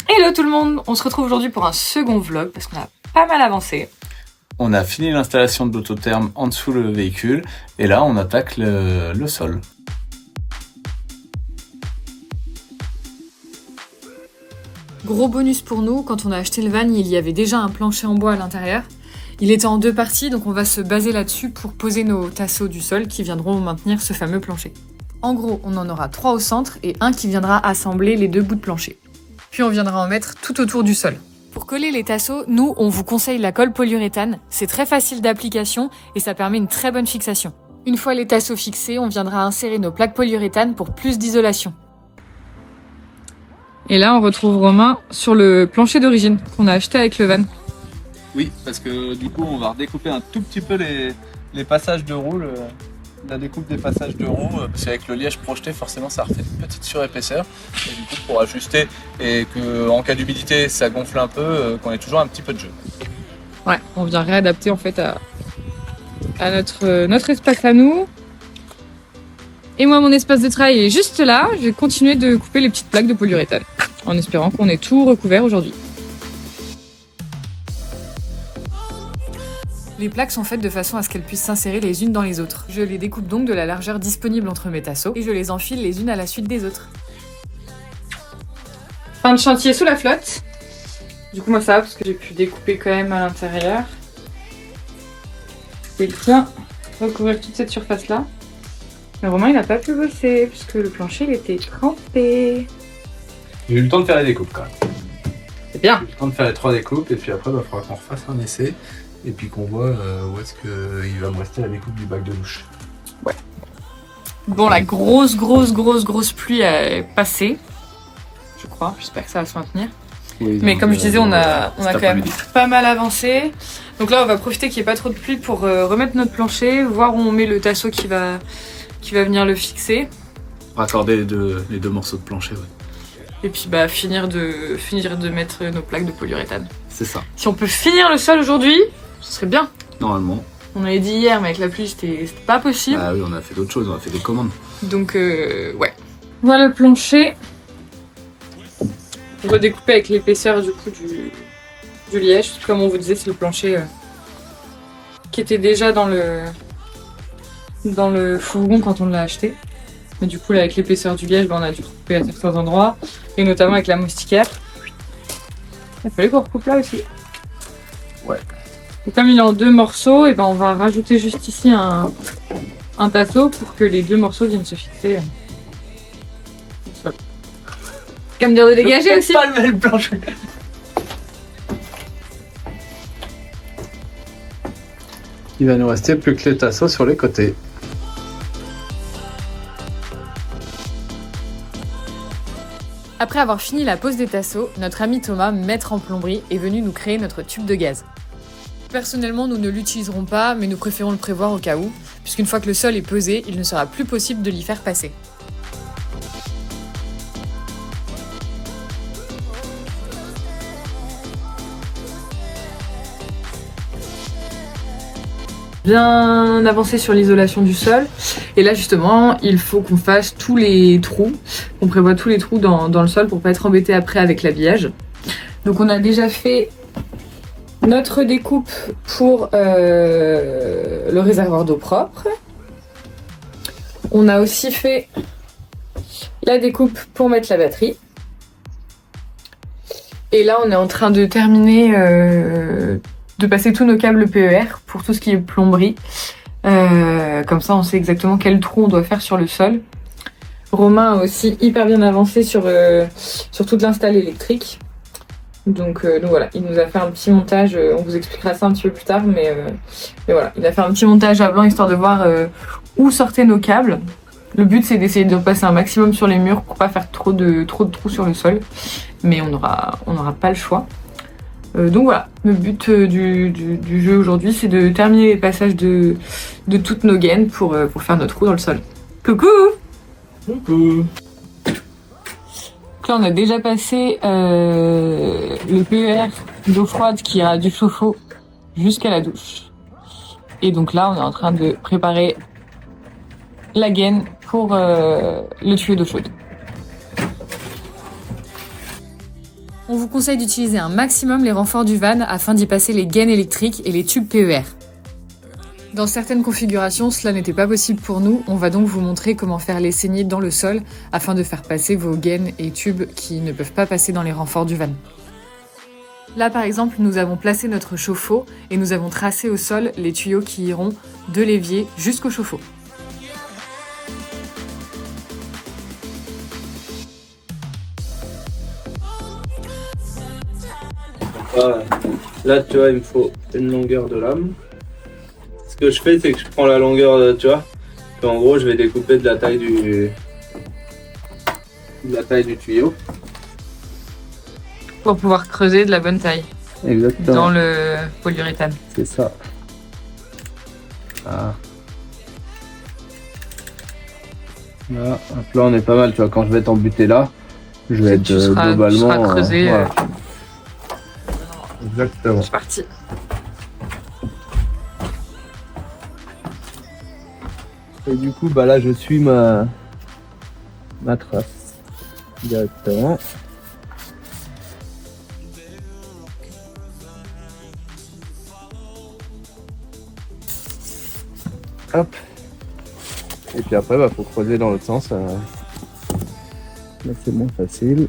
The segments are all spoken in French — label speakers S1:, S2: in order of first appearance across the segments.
S1: Hello tout le monde, on se retrouve aujourd'hui pour un second vlog parce qu'on a pas mal avancé.
S2: On a fini l'installation de l'autotherme en dessous le véhicule et là on attaque le sol.
S1: Gros bonus pour nous, quand on a acheté le van, il y avait déjà un plancher en bois à l'intérieur. Il était en 2 parties, donc on va se baser là-dessus pour poser nos tasseaux du sol qui viendront maintenir ce fameux plancher. En gros, on en aura 3 au centre et un qui viendra assembler les 2 bouts de plancher. Puis on viendra en mettre tout autour du sol. Pour coller les tasseaux, nous, on vous conseille la colle polyuréthane. C'est très facile d'application et ça permet une très bonne fixation. Une fois les tasseaux fixés, on viendra insérer nos plaques polyuréthane pour plus d'isolation. Et là, on retrouve Romain sur le plancher d'origine qu'on a acheté avec le van.
S2: Oui, parce que du coup on va redécouper un tout petit peu les passages de roue, la découpe des passages de roue, parce qu'avec le liège projeté forcément ça refait une petite surépaisseur. Et du coup pour ajuster et qu'en cas d'humidité ça gonfle un peu, qu'on ait toujours un petit peu de jeu.
S1: Ouais, on vient réadapter en fait à notre espace à nous. Et moi mon espace de travail est juste là, je vais continuer de couper les petites plaques de polyuréthane en espérant qu'on ait tout recouvert aujourd'hui. Les plaques sont faites de façon à ce qu'elles puissent s'insérer les unes dans les autres. Je les découpe donc de la largeur disponible entre mes tasseaux et je les enfile les unes à la suite des autres. Fin de chantier sous la flotte. Du coup moi ça va parce que j'ai pu découper quand même à l'intérieur. Et bien recouvrir toute cette surface là. Mais Romain il n'a pas pu bosser puisque le plancher il était trempé.
S2: J'ai eu le temps de faire les découpes quand même.
S1: C'est bien.
S2: J'ai eu le temps de faire les 3 découpes et puis après il va falloir qu'on refasse un essai. Et puis qu'on voit où est-ce qu'il va me rester la découpe du bac de douche.
S1: Ouais. Bon, la grosse pluie est passée. Je crois. J'espère que ça va se maintenir. Oui, mais comme je disais, on a quand même pas mal avancé. Donc là, on va profiter qu'il n'y ait pas trop de pluie pour remettre notre plancher, voir où on met le tasseau qui va venir le fixer.
S2: Raccorder les deux morceaux de plancher, ouais.
S1: Et puis finir de mettre nos plaques de polyuréthane.
S2: C'est ça.
S1: Si on peut finir le sol aujourd'hui, ce serait bien.
S2: Normalement.
S1: On avait dit hier, mais avec la pluie, c'était pas possible.
S2: Ah oui, on a fait d'autres choses, on a fait des commandes.
S1: Donc, ouais. Voilà le plancher. Redécoupé avec l'épaisseur du coup du liège. Comme on vous disait, c'est le plancher qui était déjà dans le fourgon quand on l'a acheté. Mais du coup, là, avec l'épaisseur du liège, on a dû couper à certains endroits. Et notamment avec la moustiquaire. Il fallait qu'on recoupe là aussi.
S2: Ouais.
S1: Et comme il est en 2 morceaux, et on va rajouter juste ici un tasseau pour que les 2 morceaux viennent se fixer. Comme dire de dégager aussi.
S2: Pas le plancher. Il va nous rester plus que les tasseaux sur les côtés.
S1: Après avoir fini la pose des tasseaux, notre ami Thomas, maître en plomberie, est venu nous créer notre tube de gaz. Personnellement, nous ne l'utiliserons pas, mais nous préférons le prévoir au cas où, puisqu'une fois que le sol est pesé, il ne sera plus possible de l'y faire passer. Bien avancé sur l'isolation du sol. Et là justement, il faut qu'on fasse tous les trous, qu'on prévoit tous les trous dans le sol pour pas être embêté après avec l'habillage. Donc on a déjà fait notre découpe pour le réservoir d'eau propre. On a aussi fait la découpe pour mettre la batterie. Et là on est en train de terminer de passer tous nos câbles PER pour tout ce qui est plomberie. Comme ça, on sait exactement quel trou on doit faire sur le sol. Romain a aussi hyper bien avancé sur toute l'install électrique. Donc voilà, il nous a fait un petit montage, on vous expliquera ça un petit peu plus tard, mais voilà, il a fait un petit montage à blanc histoire de voir où sortaient nos câbles. Le but c'est d'essayer de passer un maximum sur les murs pour pas faire trop de trous sur le sol, mais on n'aura pas le choix. Donc voilà, le but du jeu aujourd'hui, c'est de terminer les passages de toutes nos gaines pour faire notre trou dans le sol. Coucou!
S2: Coucou!
S1: Donc là, on a déjà passé le PER d'eau froide qui ira du chauffe-eau jusqu'à la douche. Et donc là, on est en train de préparer la gaine pour le tuyau d'eau chaude. On vous conseille d'utiliser un maximum les renforts du van afin d'y passer les gaines électriques et les tubes PER. Dans certaines configurations, cela n'était pas possible pour nous, on va donc vous montrer comment faire les saignées dans le sol afin de faire passer vos gaines et tubes qui ne peuvent pas passer dans les renforts du van. Là par exemple, nous avons placé notre chauffe-eau et nous avons tracé au sol les tuyaux qui iront de l'évier jusqu'au chauffe-eau.
S2: Là, tu vois, il me faut une longueur de lame. Ce que je fais, c'est que je prends la longueur, tu vois, et en gros, je vais découper de la taille du tuyau.
S1: Pour pouvoir creuser de la bonne taille.
S2: Exactement.
S1: Dans le polyuréthane.
S2: C'est ça. Ah. Là, on est pas mal, tu vois, quand je vais t'embuter là, je vais être globalement...
S1: Tu seras creusé.
S2: Voilà. Exactement.
S1: C'est parti.
S2: Et du coup, bah là, je suis ma trace directement. Hop. Et puis après, bah, faut creuser dans l'autre sens. Là, c'est moins facile.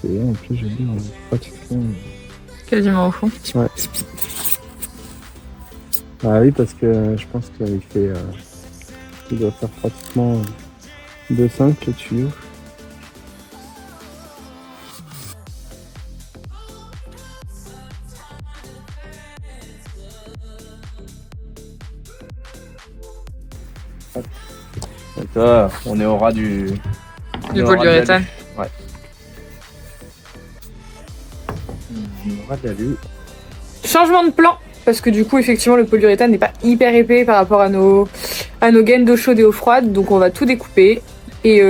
S2: En plus, je vais dire, pratiquement.
S1: Quasiment au fond.
S2: Ouais. Ah oui, parce que je pense qu'il fait. Il doit faire pratiquement 2,5 le tuyau. Donc là, on est au ras du
S1: polyuréthane.
S2: Ouais. Au ras de l'alu.
S1: Changement de plan, parce que du coup, effectivement, le polyuréthane n'est pas hyper épais par rapport à nos gaines d'eau chaude et eau froide, donc on va tout découper et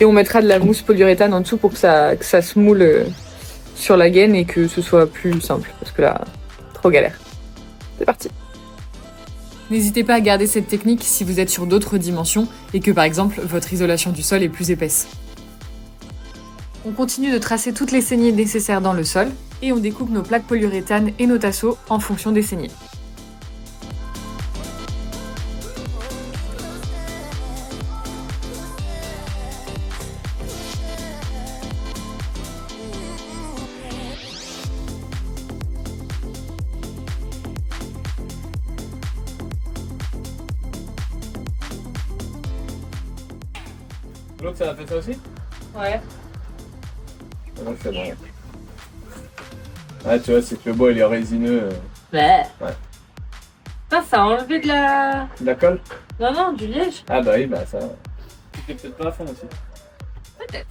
S1: on mettra de la mousse polyuréthane en dessous pour que ça se moule sur la gaine et que ce soit plus simple, parce que là, trop galère. C'est parti. N'hésitez pas à garder cette technique si vous êtes sur d'autres dimensions et que par exemple votre isolation du sol est plus épaisse. On continue de tracer toutes les saignées nécessaires dans le sol et on découpe nos plaques polyuréthane et nos tasseaux en fonction des saignées.
S2: L'autre, ça a fait ça aussi?
S1: Ouais.
S2: Ouais, c'est bon. Ah, tu vois, si le bois il est résineux.
S1: Ouais.
S2: Ouais.
S1: Ça a enlevé de la...
S2: De la colle?
S1: Non, du liège.
S2: Ah, bah oui, bah ça. C'était peut-être pas à fond aussi.
S1: Peut-être.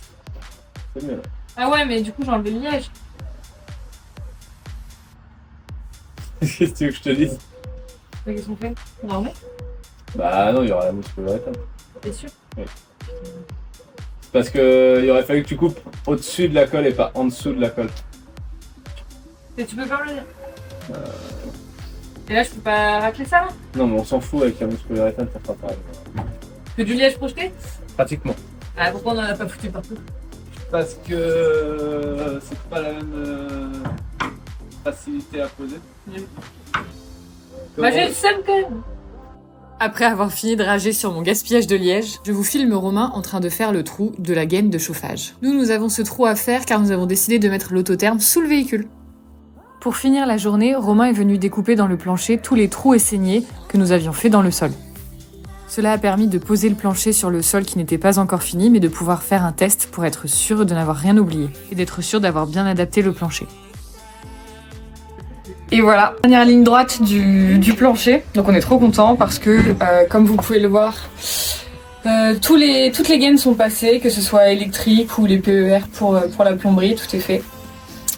S2: C'est mieux là.
S1: Ah ouais, mais du coup, j'ai enlevé le liège.
S2: Qu'est-ce que tu veux que je te dise?
S1: Qu'est-ce qu'on fait? On en remet?
S2: Bah non, il y aura la mousse polyuréthane.
S1: T'es sûr?
S2: Oui. Parce que il aurait fallu que tu coupes au-dessus de la colle et pas en dessous de la colle.
S1: Et tu peux pas me le dire? Et là, je peux pas racler ça, là?
S2: Non, mais on s'en fout, avec la mousse polyuréthane, ça fera pareil.
S1: Que du liège projeté?
S2: Pratiquement.
S1: Ah, pourquoi on en a pas foutu partout?
S2: Parce que c'est pas la même facilité à poser.
S1: Bah, j'ai le seum quand même! Après avoir fini de rager sur mon gaspillage de liège, je vous filme Romain en train de faire le trou de la gaine de chauffage. Nous avons ce trou à faire car nous avons décidé de mettre l'autotherme sous le véhicule. Pour finir la journée, Romain est venu découper dans le plancher tous les trous et saignées que nous avions fait dans le sol. Cela a permis de poser le plancher sur le sol qui n'était pas encore fini, mais de pouvoir faire un test pour être sûr de n'avoir rien oublié et d'être sûr d'avoir bien adapté le plancher. Et voilà, dernière ligne droite du plancher. Donc on est trop content parce que, comme vous pouvez le voir, toutes les gaines sont passées, que ce soit électrique ou les PER pour la plomberie, tout est fait.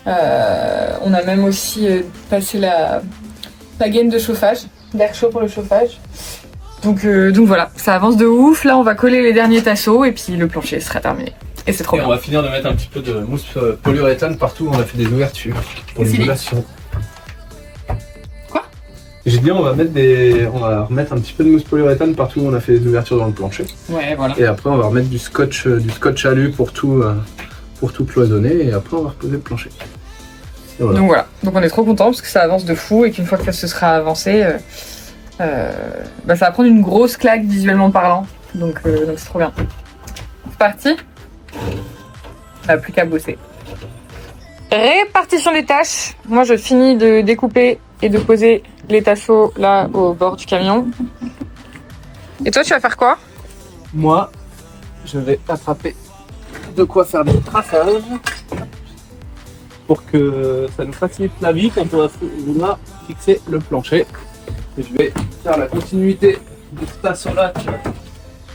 S1: On a même aussi passé la gaine de chauffage, d'air chaud pour le chauffage. Donc voilà, ça avance de ouf. Là on va coller les derniers tasseaux et puis le plancher sera terminé. Et c'est trop bien.
S2: On va finir de mettre un petit peu de mousse polyuréthane partout où on a fait des ouvertures pour l'isolation. J'ai dit on va remettre un petit peu de mousse polyuréthane partout où on a fait des ouvertures dans le plancher.
S1: Ouais, voilà.
S2: Et après on va remettre du scotch alu pour tout cloisonner et après on va reposer le plancher. Voilà.
S1: Donc voilà, donc on est trop content parce que ça avance de fou et qu'une fois que ça se sera avancé, ça va prendre une grosse claque visuellement parlant. Donc c'est trop bien. C'est parti. On n'a plus qu'à bosser. Répartition des tâches. Moi je finis de découper et de poser les tasseaux là au bord du camion. Et toi tu vas faire quoi?
S2: Moi, je vais attraper de quoi faire des traçages pour que ça nous facilite la vie quand on va vouloir fixer le plancher. Et je vais faire la continuité de ce tasseau-là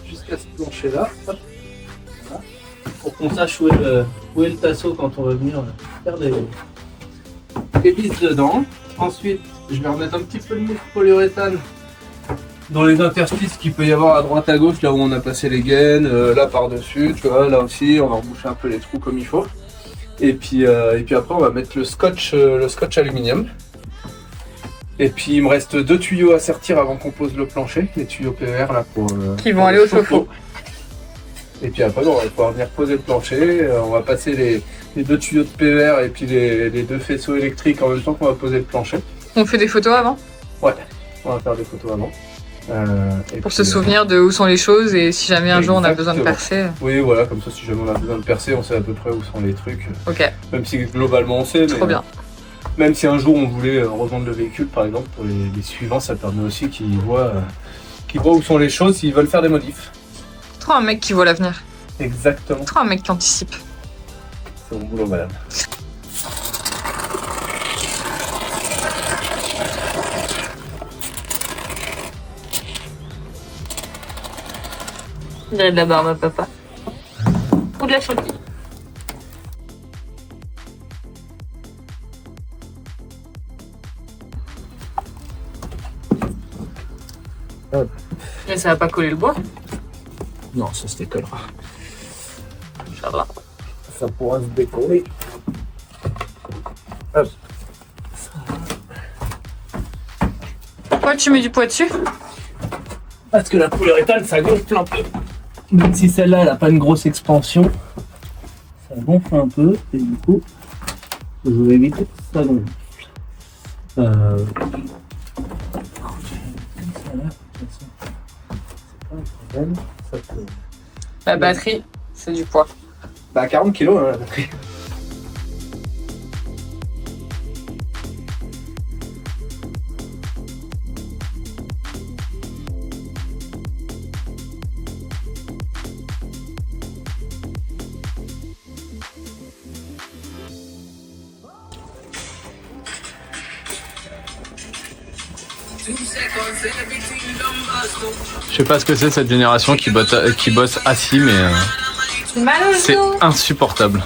S2: jusqu'à ce plancher-là. Voilà. Pour qu'on sache où est le tasseau quand on va venir faire des vis dedans. Ensuite, je vais remettre un petit peu de mousse polyuréthane dans les interstices qu'il peut y avoir à droite à gauche, là où on a placé les gaines, là par-dessus, tu vois, là aussi, on va reboucher un peu les trous comme il faut. Et puis après, on va mettre le scotch aluminium. Et puis il me reste 2 tuyaux à sertir avant qu'on pose le plancher, les tuyaux PER là pour
S1: qui vont aller au chauffe-eau.
S2: Et puis après, on va pouvoir venir poser le plancher. On va passer les 2 tuyaux de PER et puis les 2 faisceaux électriques en même temps qu'on va poser le plancher.
S1: On fait des photos avant?
S2: Ouais, on va faire des photos avant.
S1: Pour se souvenir de où sont les choses et si jamais un jour on a besoin de percer.
S2: Oui, voilà, comme ça, si jamais on a besoin de percer, on sait à peu près où sont les trucs.
S1: Ok.
S2: Même si globalement on sait.
S1: Trop bien.
S2: Même si un jour on voulait revendre le véhicule, par exemple, pour les suivants, ça permet aussi qu'ils voient où sont les choses s'ils veulent faire des modifs.
S1: Trop un mec qui voit l'avenir.
S2: Exactement.
S1: Trop un mec qui anticipe.
S2: C'est mon boulot, madame.
S1: Il y a de la barbe à papa. Ou de la chantilly. Mais ça va pas coller le bois?
S2: Non, ça se décollera.
S1: Inch'Allah.
S2: Ça pourra se décoller. Hop.
S1: Pourquoi tu mets du poids dessus?
S2: Parce que la polyuréthane, ça gonfle un peu. Même si celle-là, elle n'a pas une grosse expansion, ça gonfle un peu. Et du coup, je vais éviter que ça gonfle.
S1: La batterie, c'est du poids.
S2: Bah 40 kg hein, la batterie. Je sais pas ce que c'est cette génération qui bosse assis, mais c'est insupportable.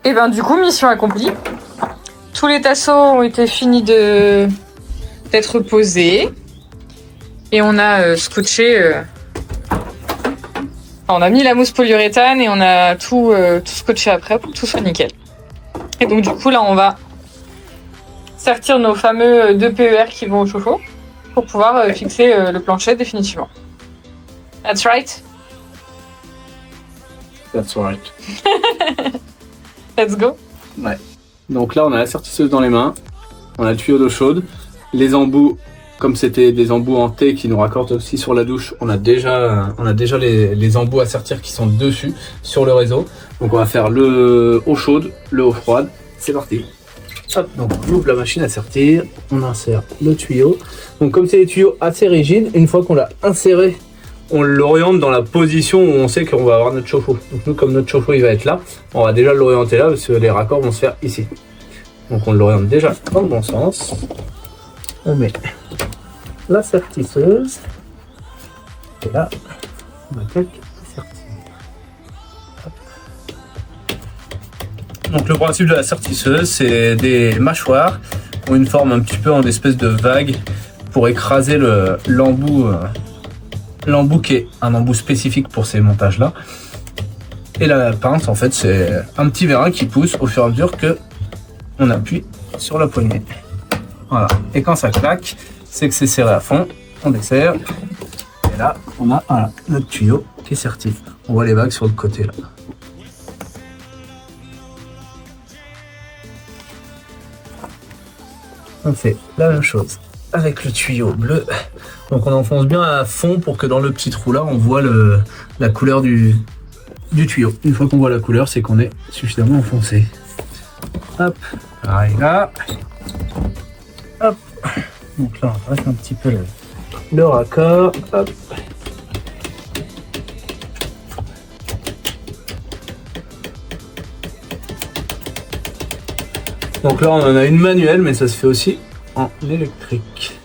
S1: Et ben du coup, mission accomplie. Tous les tasseaux ont été finis d'être posés. Et on a scotché... on a mis la mousse polyuréthane et on a tout scotché après pour que tout soit nickel. Et donc du coup, là, on va sortir nos fameux 2 PER qui vont au chauffe-eau pour pouvoir fixer le plancher définitivement. That's right.
S2: That's right.
S1: Let's go.
S2: Ouais. Donc là, on a la sertisseuse dans les mains, on a le tuyau d'eau chaude, les embouts, comme c'était des embouts en T qui nous raccordent aussi sur la douche, on a déjà les embouts à sertir qui sont dessus sur le réseau. Donc on va faire le eau chaude, le eau froide. C'est parti. Hop, donc on ouvre la machine à sertir, on insère le tuyau. Donc comme c'est des tuyaux assez rigides, une fois qu'on l'a inséré, on l'oriente dans la position où on sait qu'on va avoir notre chauffe-eau. Donc nous, comme notre chauffe-eau il va être là, on va déjà l'orienter là parce que les raccords vont se faire ici. Donc on l'oriente déjà dans le bon sens. On met la sertisseuse. Et là, on attaque la sertisseuse. Donc le principe de la sertisseuse, c'est des mâchoires qui ont une forme un petit peu en espèce de vague pour écraser l'embout qui est un embout spécifique pour ces montages là. Et la pince en fait c'est un petit vérin qui pousse au fur et à mesure que on appuie sur la poignée. Voilà. Et quand ça claque, c'est que c'est serré à fond. On desserre. Et là, on a voilà, notre tuyau qui est serti. On voit les vagues sur le côté là. On fait la même chose avec le tuyau bleu. Donc on enfonce bien à fond pour que dans le petit trou là, on voit la couleur du tuyau. Une fois qu'on voit la couleur, c'est qu'on est suffisamment enfoncé. Hop, pareil là. Hop. Donc là, on reste un petit peu le raccord. Hop. Donc là, on en a une manuelle, mais ça se fait aussi en électrique.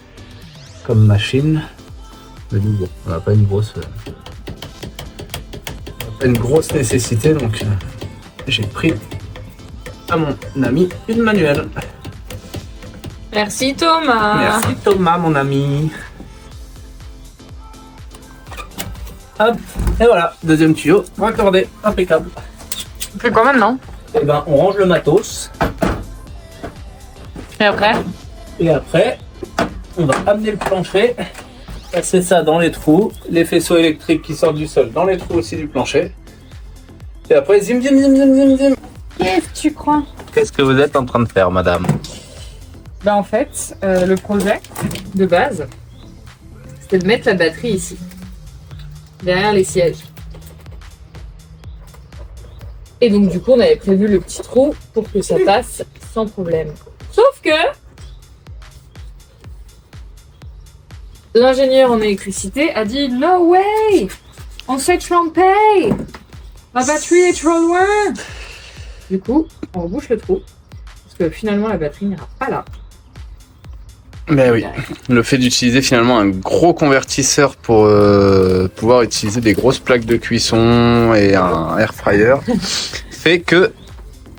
S2: Comme machine. Mais nous, bon, on n'a pas une grosse nécessité, donc j'ai pris à mon ami une manuelle.
S1: Merci Thomas.
S2: Merci Thomas, mon ami. Hop, et voilà, deuxième tuyau, raccordé, impeccable.
S1: On fait quoi maintenant?
S2: Et ben, on range le matos.
S1: Et après?
S2: Et après, on va amener le plancher, passer ça dans les trous, les faisceaux électriques qui sortent du sol dans les trous aussi du plancher. Et après, zim, zim, zim, zim, zim, zim.
S1: Qu'est-ce que tu crois?
S2: Qu'est-ce que vous êtes en train de faire, madame?
S1: Bah en fait, le projet de base, c'était de mettre la batterie ici, derrière les sièges. Et donc du coup, on avait prévu le petit trou pour que ça passe sans problème. Sauf que l'ingénieur en électricité a dit no way, on s'est trompé, la batterie est trop loin. Du coup, on rebouche le trou parce que finalement la batterie n'ira pas là.
S2: Mais oui, le fait d'utiliser finalement un gros convertisseur pour pouvoir utiliser des grosses plaques de cuisson et un air fryer fait que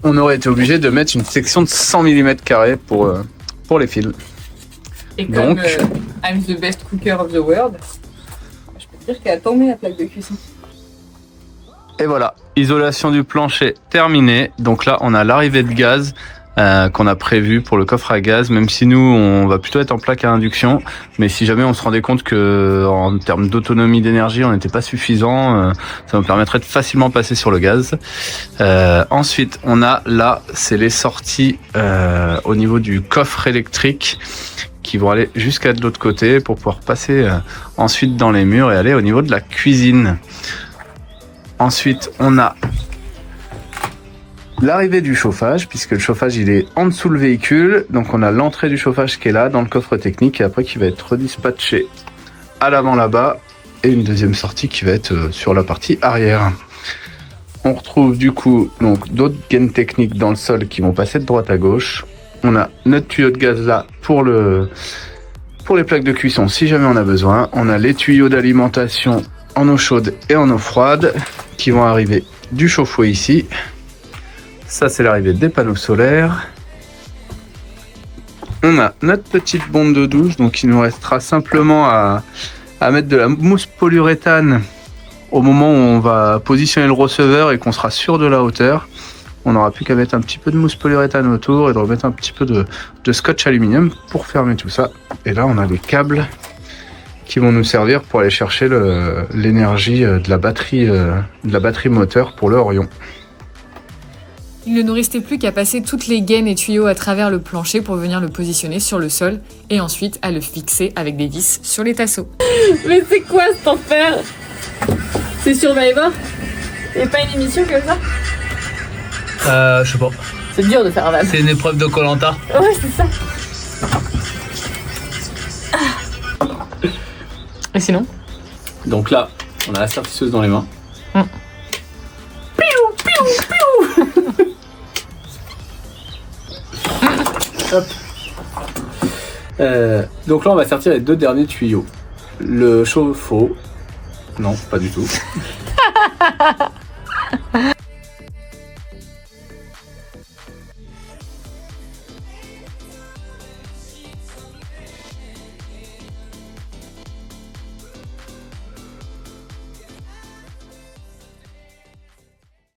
S2: on aurait été obligé de mettre une section de 100 mm² pour les fils.
S1: Et comme I'm the best cooker of the world, je peux te dire qu'elle a tombé la plaque de cuisson.
S2: Et voilà, isolation du plancher terminée. Donc là, on a l'arrivée de gaz qu'on a prévu pour le coffre à gaz, même si nous, on va plutôt être en plaque à induction. Mais si jamais on se rendait compte que en termes d'autonomie d'énergie, on n'était pas suffisant, ça nous permettrait de facilement passer sur le gaz. Ensuite, on a là, c'est les sorties au niveau du coffre électrique qui vont aller jusqu'à de l'autre côté pour pouvoir passer ensuite dans les murs et aller au niveau de la cuisine. Ensuite, on a l'arrivée du chauffage, puisque le chauffage il est en dessous le véhicule. Donc on a l'entrée du chauffage qui est là, dans le coffre technique, et après qui va être redispatché à l'avant là-bas, et une deuxième sortie qui va être sur la partie arrière. On retrouve du coup donc d'autres gaines techniques dans le sol qui vont passer de droite à gauche. On a notre tuyau de gaz là pour les plaques de cuisson si jamais on a besoin. On a les tuyaux d'alimentation en eau chaude et en eau froide qui vont arriver du chauffe-eau ici. Ça, c'est l'arrivée des panneaux solaires. On a notre petite bombe de douche, donc il nous restera simplement à mettre de la mousse polyuréthane au moment où on va positionner le receveur et qu'on sera sûr de la hauteur. On n'aura plus qu'à mettre un petit peu de mousse polyuréthane autour et de remettre un petit peu de scotch aluminium pour fermer tout ça. Et là, on a des câbles qui vont nous servir pour aller chercher l'énergie de la batterie moteur pour le Orion.
S1: Il ne nous restait plus qu'à passer toutes les gaines et tuyaux à travers le plancher pour venir le positionner sur le sol et ensuite à le fixer avec des vis sur les tasseaux. Mais c'est quoi cet enfer? C'est Survivor? Et pas une émission comme ça?
S2: Je sais pas.
S1: C'est dur de faire un van.
S2: C'est une épreuve de Koh-Lanta.
S1: Ouais, c'est ça. Et sinon?
S2: Donc là, on a la sertisseuse dans les mains. Hop. Donc là, on va sortir les deux derniers tuyaux. Le chauffe-eau. Non, pas du tout.